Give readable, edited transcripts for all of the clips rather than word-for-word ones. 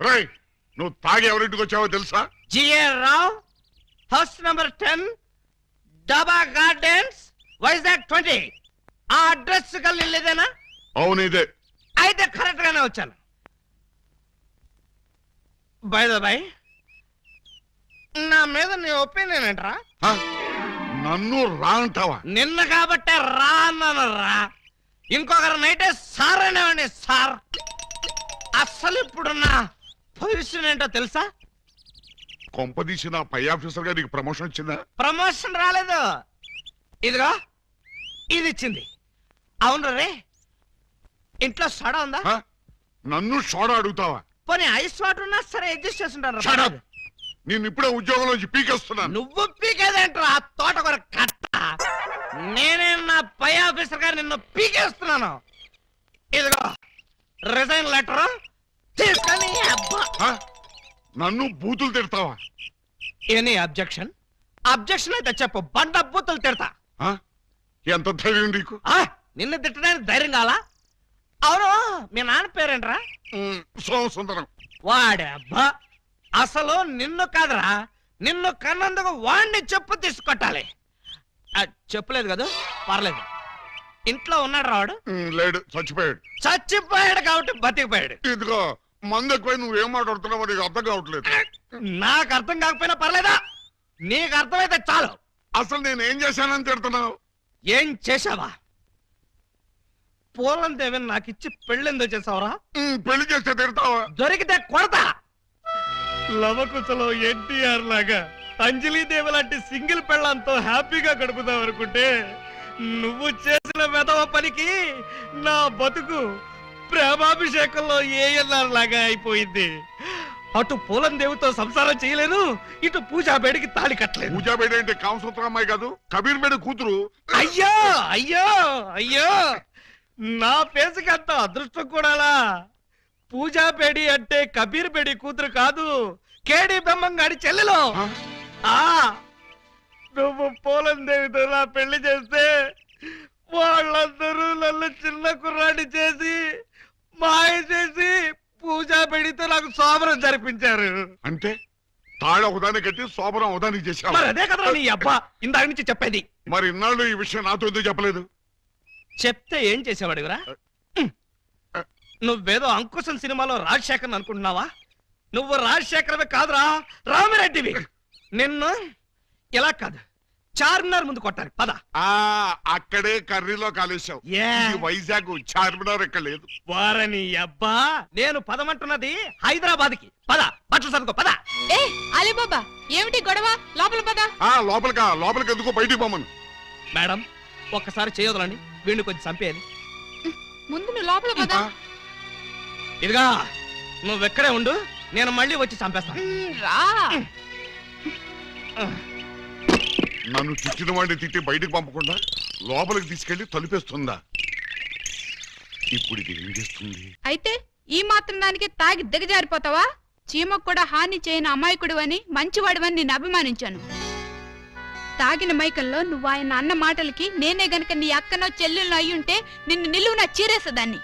రేయ్, నువ్వు తాగి ఎవరింటికి వచ్చావో తెలుసా? G A, house number 10, Daba Gardens, Vizag 20. ఆ అడ్రస్ కలిదేనా? అవును ఇదే. అయితే కరెక్ట్ గానే వచ్చాను. బై ద బై, నా మీద నీ ఒపీనియన్ ఏంట్రా? హ? నన్ను రా అంటావా? నిన్న కాబట్టే రా అన్నాను రా. ఇంకొకరు నైటే సార్ అనేవాడిని సార్. అసలు ఇప్పుడున్న పొజిషన్ ఏంటో తెలుసా? కొంపదీసి నా పై ఆఫీసర్ గా నీకు ప్రమోషన్ వచ్చిందా? ప్రమోషన్ రాలేదు. ఇదిగో ఇది ఇచ్చింది. అవును రే, ఇంట్లో సోడా ఉందా? హ? నన్ను సోడా అడుగుతావా? పోనీ ఐస్ వాటర్ ఉన్నా సరే అడ్జస్ట్ Shut చేస్తుంటారు. up! నేను ఇప్పుడే ఉద్యోగంలోంచి పీకేస్తున్నాను. నువ్వు పీకేదేంట్రా తోట కొర కట్ట. నేనే నా పై ఆఫీసర్ గారు నిన్ను పీకేస్తున్నాను. ఇదిగో రిజైన్ లెటర్ తీసుకొని. అబ్బా, హ? నన్ను బూతులు తిడతావా? Any objection? అబ్జెక్షన్ అయితే చెప్పు, బండ బూతులు తిడతా. హ? ఎంత ధైర్యం నీకు? నిన్ను తిట్టడానికి ధైర్యం కాలా? అవును, మీ నాన్న పేరేంట్రా? సోమసుందరం. వాడే అబ్బా, అసలు నిన్ను కాదురా, నిన్ను కన్నందుకు వాడిని చెప్పు తీసుకొట్టాలి. చెప్పలేదు కదా, పర్లేదు. ఇంట్లో ఉన్నాడు రావాడు? లేడు, చచ్చిపోయాడు. చచ్చిపోయాడు కాబట్టి బతికిపోయాడు. ఇదిగో మందు ఎక్కువ నువ్వేం మాట్లాడుతున్నావో నీకు అర్థం కావట్లేదు. నాకు అర్థం కాకపోయినా పర్లేదా? నీకు అర్థమైతే చాలు. అసలు నేను ఏం చేశానని తిడుతున్నావు? ఏం చేశావా? పూలం దేవిని నాకు ఇచ్చి పెళ్ళెందుకు చేసావురా? పెళ్లి చేస్తే తిడతావా? దొరికితే కొడతా. లవకుశలో ఎన్టీఆర్ లాగా అంజలీదేవి లాంటి సింగిల్ పెళ్ళంతో హ్యాపీగా గడుపుదాం అనుకుంటే నువ్వు చేసిన వెధవ పనికి నా బతుకు ప్రేమాభిషేకంలో ఏఎన్ఆర్ లాగా అయిపోయింది. అటు పూలం దేవితో సంసారం చేయలేను, ఇటు పూజా బేడికి తాళి కట్టలేదు. పూజా బేడి అంటే కామసూత్ర అమ్మాయి కాదు, కబీర్ బేడి కూతురు. అయ్యో అయ్యో అయ్యో, నా పేసుకి అంత అదృష్టం కూడాలా? పూజా బేడి అంటే కబీర్ బేడి కూతురు కాదు, కేడి బెమ్మంగాడి చెల్లెలు. ఆ నువ్వు పూలం దేవితో నా పెళ్లి చేస్తే వాళ్ళందరూ నన్ను చిన్న కుర్రాడి చేసి మాయ చేసి పూజా బేడితో నాకు సోమరం జరిపించారు. అంటే తాళ ఒకదాన్ని కట్టి శోభనం ఒకదానికి చేశావు. మరి అదే కదా నీ అబ్బా ఇందాక నుంచి చెప్పేది. మరి ఇన్నాళ్ళు ఈ విషయం నాతో ఎందుకు చెప్పలేదు? చెప్తే ఏం చేసేవాడురా? నువ్వేదో అంకుశం సినిమాలో రాజశేఖర్ అనుకుంటున్నావా? నువ్వు రాజశేఖరవే కాదురా, రామిరెడ్డివి. నిన్ను ఇలా కాదు, చార్మినార్ ముందు కొట్టాలి. పద. అక్కడే కర్రీలో కాలేశావు. ఏ? ఇది వైజాగ్, చార్మినార్ ఎక్కడ లేదు. వారని అబ్బా, నేను పదమంటున్నది హైదరాబాద్ కి. పద, బట్టలు సర్దుకో. పద. ఏ అలీబాబా, ఏమిటి గొడవ? లోపల పద. లోపలికి ఎందుకో బయటికి పోమను. మేడం, ఒక్కసారి చేయొదలండి, వీడిని కొంచెం చంపేయాలి. ముందు నువ్వు లోపల పద. ఇదిగా నువ్వెక్కడే ఉండు, నేను మళ్ళీ వచ్చి చంపేస్తాను. రా. నన్ను తిట్టిన వాడిని తిట్టి బయటికి పంపకుండా లోపలికి తీసుకెళ్లి తలుపేస్తుందా? ఇప్పుడు ఇది ఏం చేస్తుంది? అయితే ఈ మాత్రం దానికి తాగి దిగజారిపోతావా? చీమకు కూడా హాని చేయని అమాయకుడు అని మంచివాడివని నిన్ను అభిమానించాను. తాగిన మైకంలో నువ్వు ఆయన అన్న మాటలకి నేనే గనక నీ అక్కనో చెల్లెల్లో అయ్యుంటే నిన్ను నిలువునా చీరేసేదాన్ని.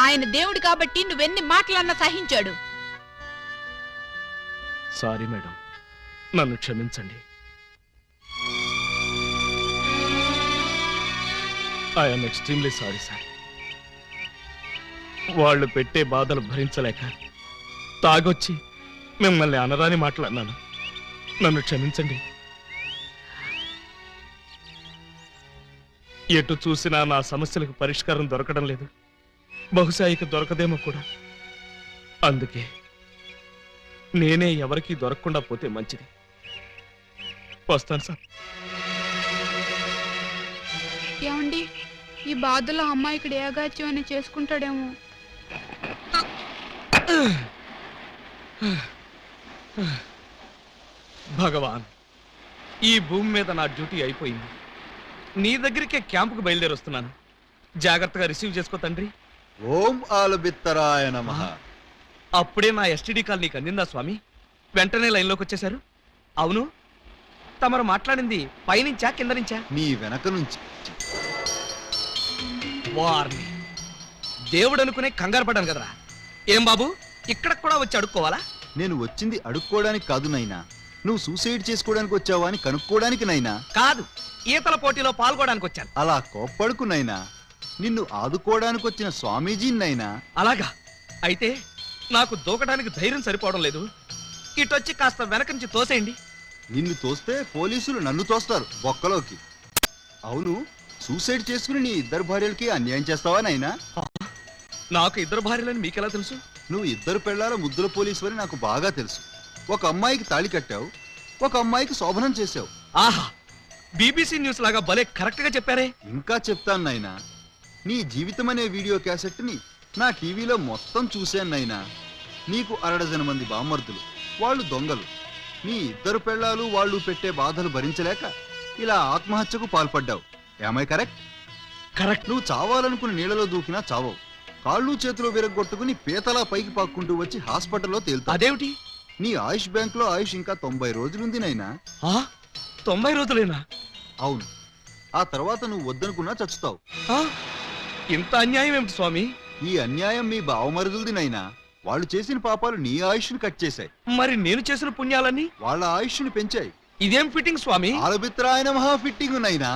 ఆయన దేవుడు కాబట్టి నువ్వెన్ని మాటలన్నా సహించాడు. సారీ మేడం, నన్ను క్షమించండి. I'm extremely sorry sir. వాళ్ళు పెట్టే బాధలు భరించలేక తాగొచ్చి మిమ్మల్ని అనరాని మాట్లాడినాను. నన్ను క్షమించండి. ఎటు చూసినా నా సమస్యలకు పరిష్కారం దొరకడం లేదు. బహుశా ఇక దొరకదేమో కూడా. అందుకే నేనే ఎవరికీ దొరకకుండా పోతే మంచిది. వస్తాను సార్. ఏమండి, ఈ బాధలో అమ్మాయికి ఏగాచ్యం అని చేసుకుంటాడేమో. భగవాన్, ఈ భూమి మీద నా డ్యూటీ అయిపోయింది. నీ దగ్గరికే క్యాంపుకు బయలుదేరి వస్తున్నాను. జాగ్రత్తగా రిసీవ్ చేసుకో తండ్రి. ఓం ఆలుబిత్తరాయ నమః. అప్పుడే నా ఎస్టీడీ కాల్ నీకు అందిందా స్వామి? వెంటనే లైన్లోకి వచ్చేశారు. అవును, తమరు మాట్లాడింది పైనుంచా కింద నుంచా? నీ వెనక నుంచి. వారిని దేవుడు అనుకునే కంగారు పడ్డాను కదరా. ఏం బాబు ఇక్కడ కూడా వచ్చి అడుక్కోవాలా? నేను వచ్చింది అడుక్కోవడానికి కాదు నైనా, నువ్వు సూసైడ్ చేసుకోవడానికి వచ్చావా అని కనుక్కోవడానికి నైనా. కాదు, ఈతల పోటీలో పాల్గొనడానికి వచ్చాను. అలా కోప్పడుకు నైనా, నిన్ను ఆదుకోవడానికి వచ్చిన స్వామీజీనైనా. అలాగా? అయితే నాకు దూకడానికి ధైర్యం సరిపోవడం లేదు. ఇటొచ్చి కాస్త వెనక నుంచి తోసేయండి. నిన్ను తోస్తే పోలీసులు నన్ను తోస్తారు బొక్కలోకి. అవును, సూసైడ్ చేసుకుని నీ ఇద్దరు భార్యలకి అన్యాయం చేస్తావా నైనా? నాకు ఇద్దరు భార్యలని మీకెలా తెలుసు? నువ్వు ఇద్దరు పెళ్ళాల ముద్దుల పోలీసు అని నాకు బాగా తెలుసు. ఒక అమ్మాయికి తాళి కట్టావు, ఒక అమ్మాయికి శోభనం చేశావు. ఆహా, బీబీసీ న్యూస్ లాగా భలే కరెక్ట్ గా చెప్పారే. ఇంకా చెప్తాను నైనా, నీ జీవితం అనే వీడియో క్యాసెట్ ని నా టీవీలో మొత్తం చూశాను నైనా. నీకు 60 మంది బామ్మర్దులు, వాళ్ళు దొంగలు. నీ ఇద్దరు పెళ్ళాలు వాళ్ళు పెట్టే బాధలు భరించలేక ఇలా ఆత్మహత్యకు పాల్పడ్డావు. ఏమై కరెక్ట్? కరెక్ట్. నువ్వు చావాలనుకుని నీళ్ళలో దూకినా చావవు. కాళ్ళు చేతులు విరగొట్టుకుని పీతలా పైకి పాక్కుంటూ వచ్చి హాస్పిటల్లో తేలుతావు. అదేమిటి? నీ ఆయుష్ బ్యాంక్ లో ఆయుష్ ఇంకా 90 రోజులుంది నైనా. 90 రోజులేనా? అవును, ఆ తర్వాత నువ్వు వద్దనుకున్నా చచ్చుతావు. ఇంత అన్యాయం ఏమిటి స్వామి? ఈ అన్యాయం మీ బావమరుదులది నైనా. వాళ్ళు చేసిన పాపాలు నీ ఆయుష్ని కట్ చేశాయి. మరి నేను చేసిన పుణ్యాలన్నీ వాళ్ళ ఆయుష్ని పెంచాయి. ఇదేం ఫిట్టింగ్ స్వామి? ఆలబిత్రాయన మహా ఫిట్టింగ్ నైనా.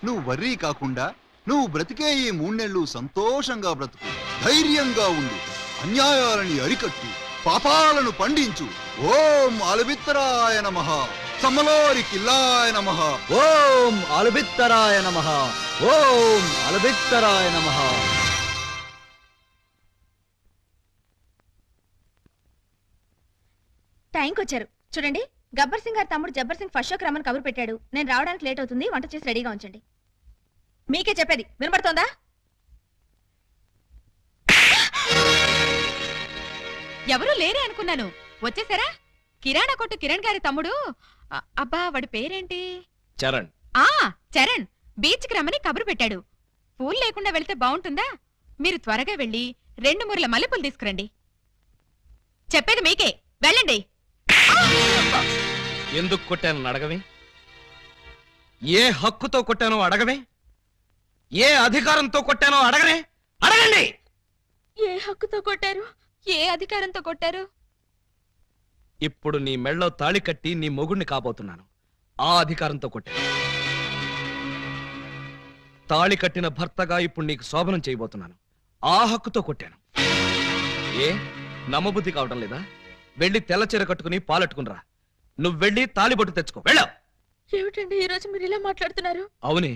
నువ్వు వర్రీ కాకుండా నువ్వు బ్రతికే ఈ 3 నెలలు సంతోషంగా బ్రతుకు, ధైర్యంగా ఉండు, అన్యాయాలని అరికట్టు, పాపాలను పండించు. ఓం ఆలబిత్తరాయ నమః, సమలోరి కిల్లాయ నమః. ఓం ఆలబిత్తరాయ నమః, ఓం ఆలబిత్తరాయ నమః. టైంకి వచ్చారు చూడండి. గబ్బర్ సింగ్ గారి తమ్ముడు జబ్బర్ సింగ్ ఫస్ట్ షోకి రమ్మని కబురు పెట్టాడు. నేను రావడానికి లేట్ అవుతుంది, వంట చేసి రెడీగా ఉంచండి. మీకే చెప్పేది వినపడుతోందా? ఎవరూ లేరే అనుకున్నాను. వచ్చేసారా? కిరాణా కొట్టు కిరణ్ గారి తమ్ముడు. అబ్బా, వాడి పేరేంటి? చరణ్. చరణ్ బీచ్ కి రమ్మని కబురు పెట్టాడు. పూలు లేకుండా వెళ్తే బాగుంటుందా? మీరు త్వరగా వెళ్ళి 2 మూరల మల్లెపూలు తీసుకురండి. చెప్పేది మీకే, వెళ్ళండి. ఎందుకు కొట్టానో అడగవే? ఏ హక్కుతో కొట్టానో అడగవే? ఏ అధికారంతో కొట్టానో అడగనే? అడగండి. ఏ హక్కుతో కొట్టారు? ఏ అధికారంతో కొట్టారు? ఇప్పుడు నీ మెళ్ళో తాళి కట్టి నీ మొగుడిని కాబోతున్నాను. ఆ అధికారంతో కొట్టాను. తాళి కట్టిన భర్తగా ఇప్పుడు నీకు శోభనం చేయబోతున్నాను. ఆ హక్కుతో కొట్టాను. ఏ నమ్మబుద్ధి కావడం లేదా? వెళ్ళి తెల్ల చీర కట్టుకుని పాలట్టుకునిరా. నువ్వు వెళ్ళి తాళిబొట్టు తెచ్చుకో. వెళ్ళావు. ఏమిటండి ఈరోజు మీరు ఇలా మాట్లాడుతున్నారు? అవునే,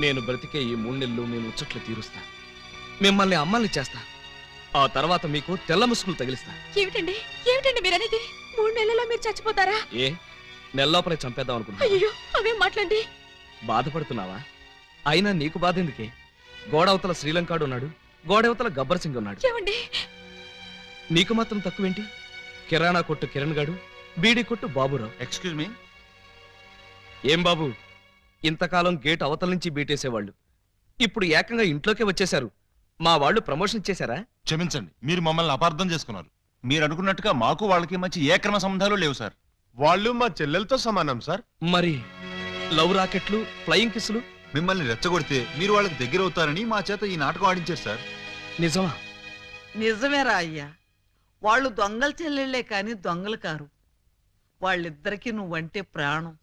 నేను బ్రతికే ఈ 3 నెలలు మీ ముచ్చట్లు తీరుస్తా. మిమ్మల్ని అమ్మల్ని చేస్తా. ఆ తర్వాత మీకు తెల్ల ముసుగులు తగిలిస్తా. ఏమిటండి ఏమిటండి మీరనేది? 3 నెలల్లో మీరు చచ్చిపోతారా? ఏ నెల్లోపలే చంపేద్దాం అనుకుంటా? అయ్యో, అవేం మాట్లాడండి. బాధపడుతున్నావా? అయినా నీకు బాధ ఎందుకే? గోడవతల శ్రీలంకాడు ఉన్నాడు, గోడవతల గబ్బర్ సింగ్ ఉన్నాడు. ఏమండి? నీకు మాత్రం తక్కువేంటి? కిరాణా కొట్టు కిరణ్ గాడు, బీడీ కొట్టు బాబురావు. Excuse me. ఏం బాబు, ఇంతకాలం గేట్ అవతల నుంచి బీటేసేవాళ్ళు ఇప్పుడు ఏకంగా ఇంట్లోకే వచ్చేశారు. మా వాళ్ళు ప్రమోషన్ ఇచ్చేశారా? క్షమించండి, మీరు మమ్మల్ని అపార్థం చేసుకున్నారు. మీరు అనుకున్నట్టుగా మాకు వాళ్ళకి మంచి ఏక్రమ సంబంధాలు లేవు సార్. వాళ్ళు మా చెల్లెలతో సమానం సార్. మరి లవ్ రాకెట్లు, ఫ్లయింగ్ కిస్సులు? మిమ్మల్ని రెచ్చగొడితే మీరు వాళ్ళకి దగ్గర అవుతారని మా చేత ఈ నాటకం ఆడించారు సార్. నిజమా? నిజమేరా అయ్యా. వాళ్ళు దొంగల చెల్లెళ్లే కాని దొంగలు కారు. వాళ్ళిద్దరికీ నువ్వంటే ప్రాణం.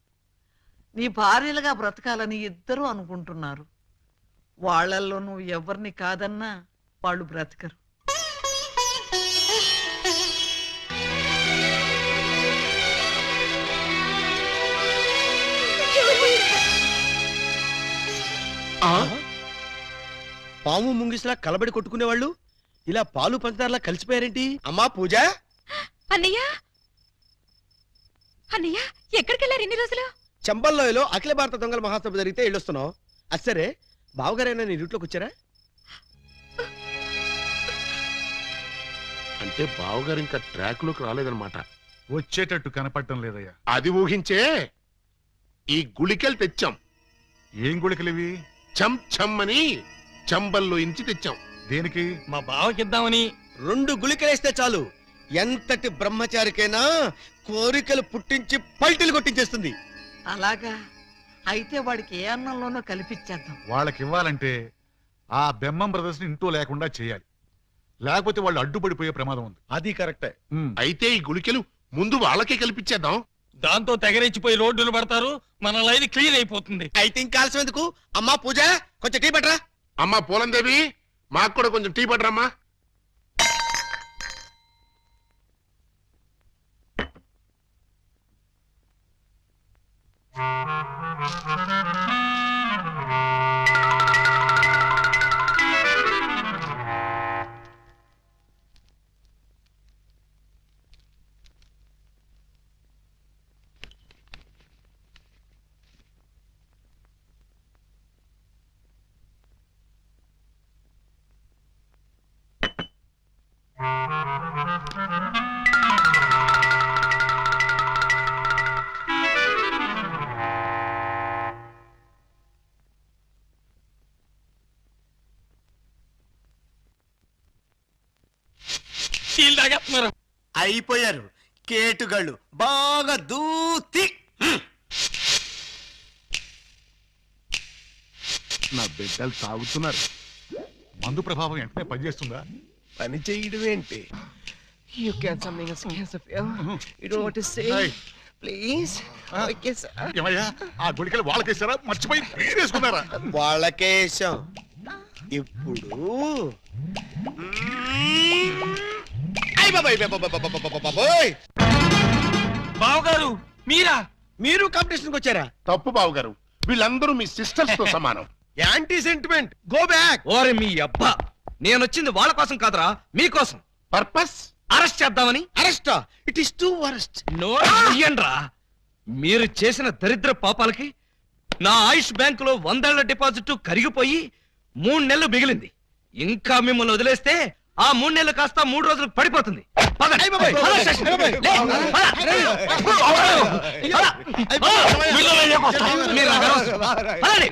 నీ భార్యలుగా బ్రతకాలని ఇద్దరూ అనుకుంటున్నారు. వాళ్ళల్లో నువ్వు ఎవరిని కాదన్నా వాళ్ళు బ్రతకరు. పాము ముంగిసలా కలబడి కొట్టుకునేవాళ్ళు ఇలా పాలు పంచదారలా కలిసిపోయారేంటి? అమ్మా పూజ. అన్నయ్య, అన్నయ్య, ఎక్కడికెళ్ళారు ఇన్ని రోజులు? చంబల్లోయలో అఖిల భారత దొంగల మహాసభ జరిగితే వెళ్ళొస్తున్నావు. అసరే బావగారైనా నీ రూట్లోకి వచ్చారా? అంటే బావగారు ఇంకా ట్రాక్ లోకి రాలేదన్నమాట. వచ్చేటట్టు కనపడటం లేదయ్యా. అది ఊహించే ఈ గుళికలు తెచ్చాం. ఏం గుళికలివి? చం చం అని చంబల్లో ఇంచి తెచ్చాం. దేనికి? మా బావకిద్దామని. 2 గుళికలేస్తే చాలు, ఎంతటి బ్రహ్మచారికైనా కోరికలు పుట్టించి పల్టీలు కొట్టించేస్తుంది. అలాగా అయితే వాడికి ఏ అన్నంలోనో కల్పించేద్దాం. వాళ్ళకి ఇవ్వాలంటే ఆ బెమ్మం బ్రదర్స్ ని ఇంటూ లేకుండా చేయాలి. లేకపోతే వాళ్ళు అడ్డుపడిపోయే ప్రమాదం ఉంది. అది కరెక్టే. అయితే ఈ గుళికలు ముందు వాళ్ళకే కల్పించేద్దాం. దాంతో తెగరెచ్చిపోయి రోడ్డును పడతారు, మన లైన్ క్లియర్ అయిపోతుంది. అయితే ఇంకా ఆలస్యం ఎందుకు? అమ్మా పూజ, కొంచెం టీ పట్టరా. అమ్మా పూలందేవి, మాకు కూడా కొంచెం టీ పట్టరమ్మా. స్టీల్ తాగేస్తున్నారు. అయిపోయారు కేటుగాళ్ళు బాగా దూతి. నా బిడ్డలు తాగుతున్నారు. మందు ప్రభావం వెంటనే పనిచేస్తుందా? పని చేయడం ఏంటి? You get something else, Sophia. You don't want to say, Hey. please? I guess. ఏమయ్యా, ఆ గుళికలు వాళ్ళకేసారా? మర్చిపోయి వేసుకున్నారా? వాళ్ళకేశం. ఇప్పుడు అయ్ బాబాయ్, బాబాయ్. బావగారు మీరా? మీరు కాంపిటీషన్ వచ్చారా? తప్పు బావు గారు, వీళ్ళందరూ మీ సిస్టర్స్ తో సమానం. Anti sentiment, go back. ఓరే మీ అబ్బా, నేనొచ్చింది వాళ్ళ కోసం కాదురా, మీకోసం. పర్పస్ అరెస్ట్ చేద్దామని. Arrest? It is too worst. నోరా, మీరు చేసిన దరిద్ర పాపాలకి నా ఆయుష్ బ్యాంకులో 100 ఏళ్ల డిపాజిట్ కరిగిపోయి 3 నెలలు మిగిలింది. ఇంకా మిమ్మల్ని వదిలేస్తే ఆ 3 నెలలు కాస్త 3 రోజులకు పడిపోతుంది. పదండి. అయ్ బాబాయ్, పద స్టేషన్. అయ్ బాబాయ్. లే, పద. పద. మీరు నాకు అనవసరం. పదండి.